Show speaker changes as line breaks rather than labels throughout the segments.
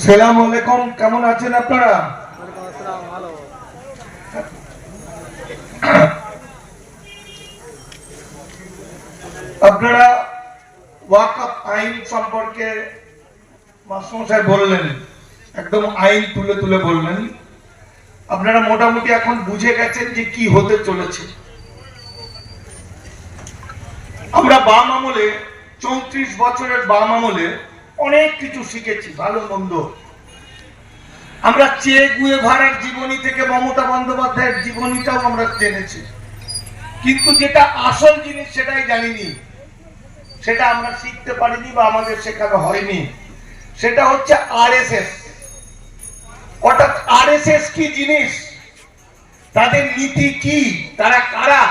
সালাম আলাইকুম, কেমন আছেন আপনারা? আপনারা ওয়াকফ আইন সম্পর্কে মাস্টারমশাই বললেন, একদম আইন তুলে তুলে বললেন। আপনারা মোটামুটি এখন বুঝে গেছেন যে কি হতে চলেছে। আমরা বাম আমলে 34 বছরের বাম আমলে অনেক কিছু শিখেছি, ভালো মন্দ। আমরা চে গুয়েভারার জীবনী থেকে মমতা বন্দ্যোপাধ্যায়ের জীবনীটাও আমরা জেনেছি, কিন্তু যেটা আসল জিনিস সেটাই জানিনি, সেটা আমরা শিখতে পারিনি বা আমাদের শেখানো হয়নি। সেটা হচ্ছে আরএসএস। অর্থাৎ আরএসএস কি জিনিস, তাদের নীতি কি, তারা কারা,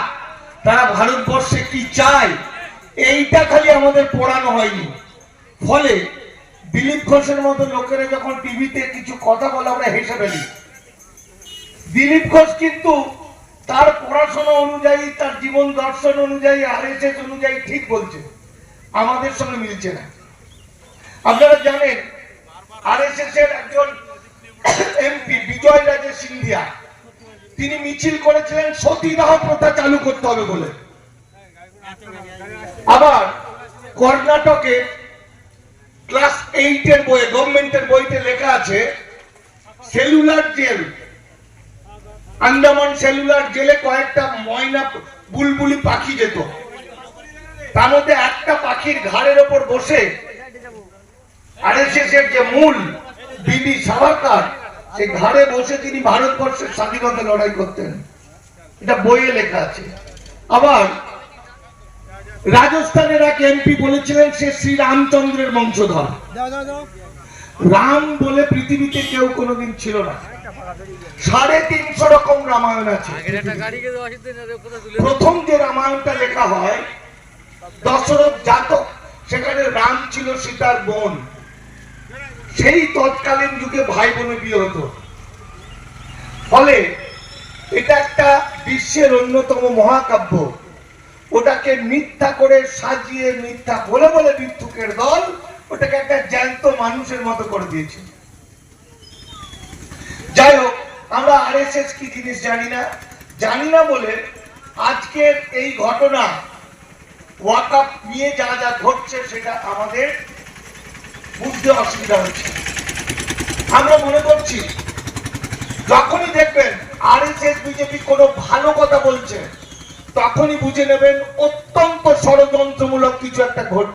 তারা ভারতবর্ষে কি চায়, এইটা খালি আমাদের পড়ানো হয়নি। ফলে দিলীপ ঘোষের মতো লোকেরা যখন টিভিতে কিছু কথা বলে আমরা হেসে ফেলি। দিলীপ ঘোষ কিন্তু তার পড়াশোনা অনুযায়ী, তার জীবন দর্শন অনুযায়ী, আরএসএস অনুযায়ী ঠিক বলছে, আমাদের সঙ্গে মিলছে না। আপনারা জানেন আরএসএস এর একজন এমপি বিজয় রাজে সিন্ধিয়া, তিনি মিছিল করেছিলেন সতীদাহ প্রথা চালু করতে হবে বলে। আবার কর্ণাটকে ক্লাস 8 এর বইয়ে, গভর্নমেন্টের বইতে লেখা আছে সেলুলার জেল, আন্দামান সেলুলার জেলে কয়েকটা ময়না বুলবুলি পাখি যেত। তার মধ্যে একটা পাখির ঘাড়ের ওপর বসে আরএসএস এর যে মূল বিবি সাভারকার, সেই ঘাড়ে বসে তিনি ভারতবর্ষের স্বাধীনতা লড়াই করতেন, এটা বইয়ে লেখা আছে। আবার রাজস্থানের এক এমপি বলেছিলেন সে শ্রী রামচন্দ্রের বংশধর। রাম বলে পৃথিবীতে কেউ কোনোদিন ছিল না। 350 রকম রামায়ণ আছে। প্রথম যে রামায়ণটা লেখা হয় দশরথ জাতক, সেখানে রাম ছিল সীতার বোন। সেই তৎকালীন যুগে ভাই বোনে বিয়ে হতো। ফলে এটা একটা বিশ্বের অন্যতম মহাকাব্য। ওটাকে মিথ্যা করে সাজিয়ে, মিথ্যা বলে বলে ভিক্ষুকের দল ওটাকে একটা জ্যান্ত মানুষের মতো করে দিয়েছে। যাই হোক, আমরা আরএসএস কি জিনিস জানি না বলে আজকের এই ঘটনা ওয়াকফ নিয়ে যা যা ঘটছে সেটা আমাদের বুঝতে অসুবিধা হচ্ছে। আমরা মনে করছি যখনই দেখবেন আরএসএস বিজেপি কোনো ভালো কথা বলছে, তখনই বুঝে নেবেন অত্যন্ত ষড়যন্ত্রমূলক কিছু একটা ঘটছে।